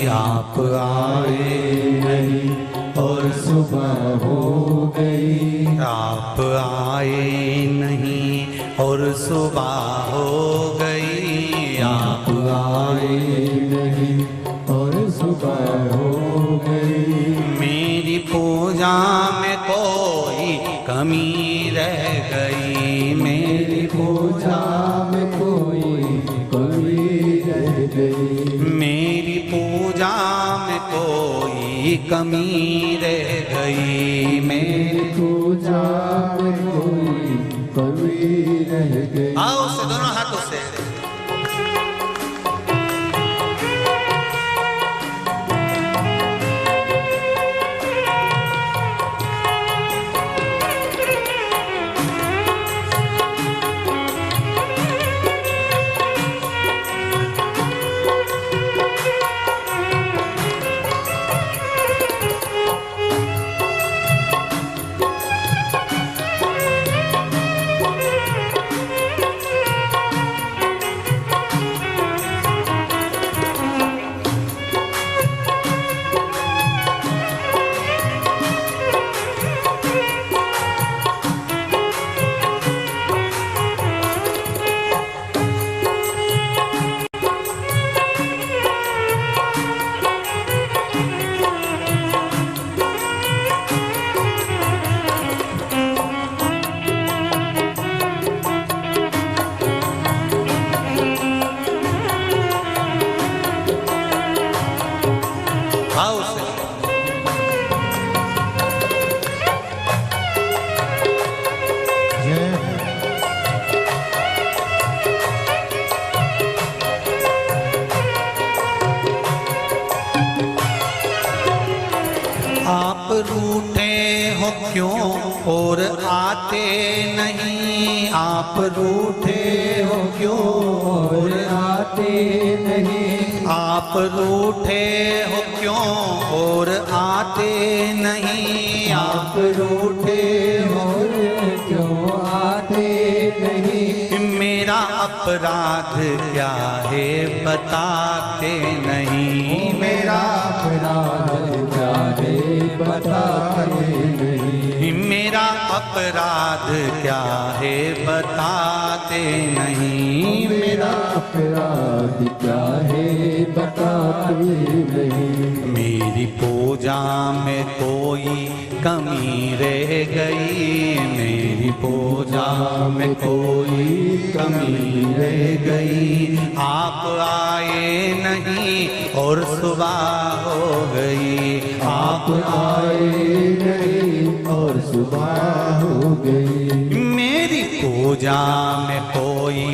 आप आए नहीं और सुबह हो गई। आप आए नहीं और सुबह हो गई। आप आए नहीं और सुबह हो गई। मेरी पूजा में कोई कमी रह गई। मेरी पूजा में कोई कमी रह गई। मेरी पूजा में कोई कमी रह गई। मेरी पूजा में कोई कमी रह गई। आओ उससे दोनों हाथों से आप रूठे हो क्यों और आते नहीं। आप रूठे हो क्यों और आते नहीं। आप रूठे हो क्यों और आते नहीं। आप रूठे हो क्यों आते नहीं। मेरा अपराध क्या है बताते नहीं। मेरा अपराध क्या है बताते नहीं। मेरा अपराध क्या है बताते नहीं। मेरा अपराध क्या है बताते नहीं। मेरी पूजा में कोई कमी रह गई। मेरी पूजा में कोई कमी रह गई। आप आए नहीं और सुबह हो गई। आप आए नहीं और सुबह हो गई। मेरी पूजा में कोई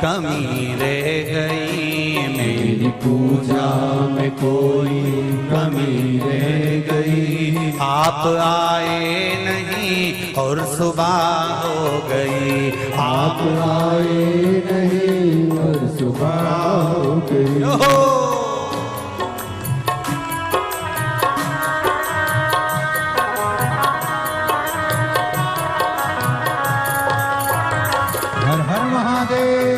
कमी रह गई। मेरी पूजा में कोई कमी रह गई। आप आए नहीं और सुबह हो गई। आप आए नहीं और सुबह हो गई। हर हर महादेव।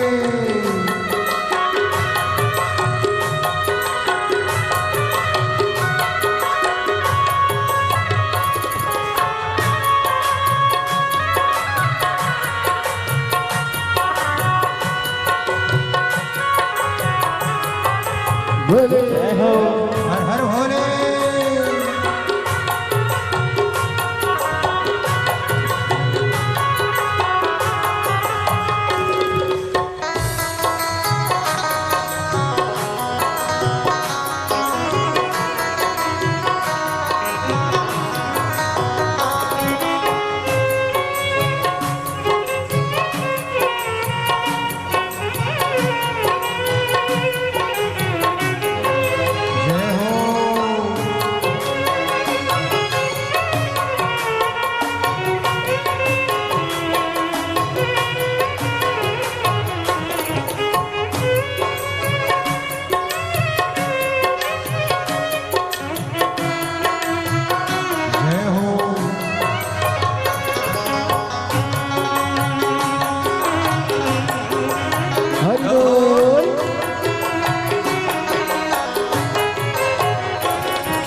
बोले जय हो। हर हर भोले।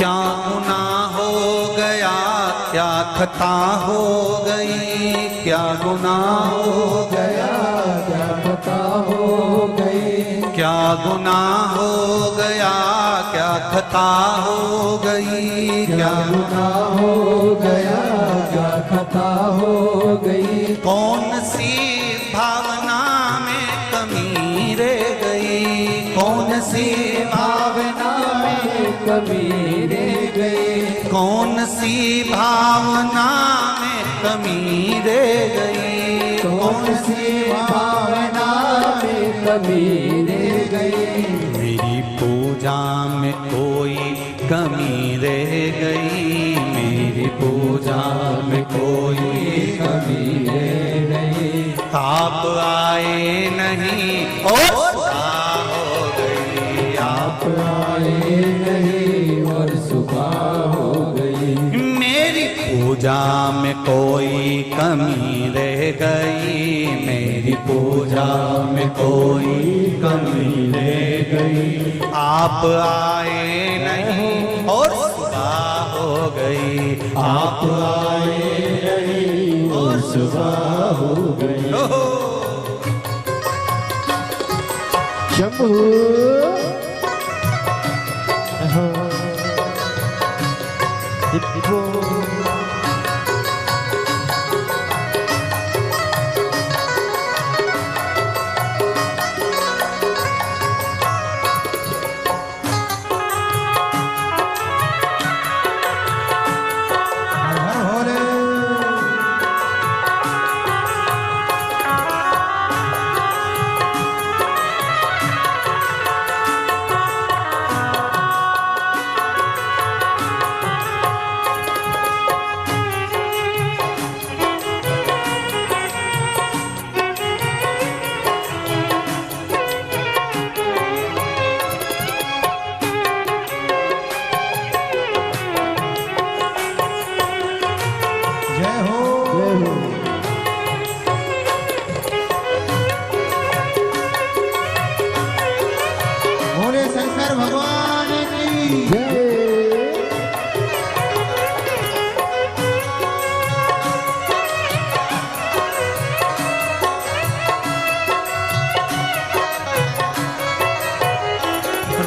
क्या गुनाह हो गया, क्या खता हो गई, क्या गुनाह हो गया, क्या खता हो गई, क्या गुनाह हो गया, क्या खता हो गई, क्या गुनाह हो गया, क्या खता हो गई। कौन सी भावना में कमी रह गई, कौन सी भावना में कमी रह गई, कौन सी भावना में कमी रह गई, कौन सी भावना में कमी रह गई। मेरी पूजा में कोई कमी रह गई, मेरी पूजा में कोई कमी रह गई। आप आए नहीं और सुबह हो गई, आप आए नहीं और सुबह हो गई। मेरी पूजा में कोई कमी रह गई, मेरी पूजा में कोई कमी रह गई। आप आए नहीं और सुबह हो गई, आप आए नहीं और सुबह हो गई। ओहो। शंभू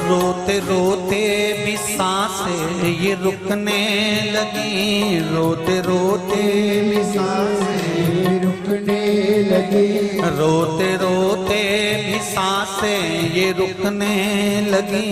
रोते रोते भी सांसें ये रुकने लगी, रोते रोते भी सांसें रुकने लगी, रोते रोते भी सांसें ये रुकने लगी,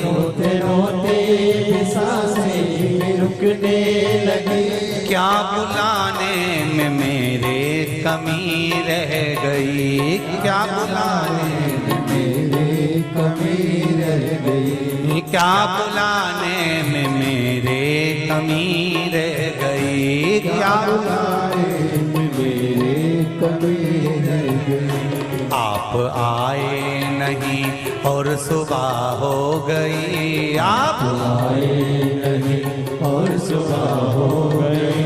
रोते रोते भी सांसें रुकने लगी। क्या बुलाने में मेरे कमी रह गई, क्या बुलाने में मेरे कमी रह गई, क्या बुलाने में मेरे कमी रह गई, क्या बुलाने में मेरे कमी रह गई। आप आए नहीं और सुबह हो गई, आप आए नहीं और सुबह हो गई।